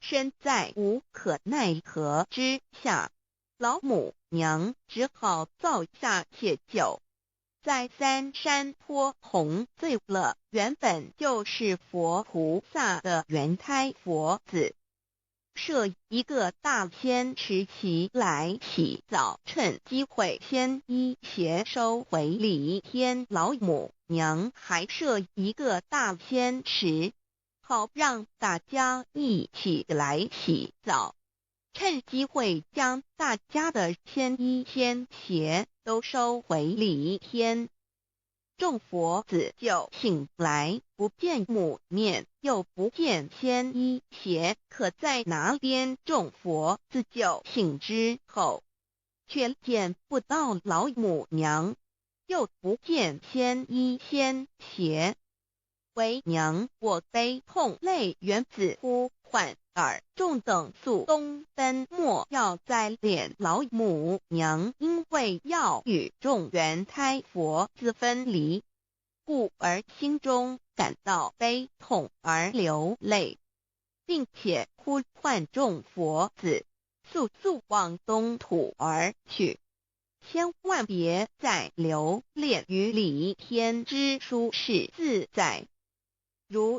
身在无可奈何之下，老母娘只好造下铁酒，在三山坡红醉了原本就是佛菩萨的圆胎佛子，设一个大仙池起来洗澡，趁机会先衣鞋收回礼天老母娘还设一个大仙池，好让大家一起来洗澡，趁机会将大家的仙衣仙鞋都收回礼天。众佛子就醒来，不见母面，又不见仙衣鞋可在哪边。众佛子就醒之后，却见不到老母娘，又不见仙衣仙鞋。为娘我悲痛泪源自呼唤耳，众等速东奔，莫要再敛老母娘，因为要与众圆胎佛子分离，故而心中感到悲痛而流泪，并且呼唤众佛子速速往东土而去，千万别再留恋于礼天之舒适自在。如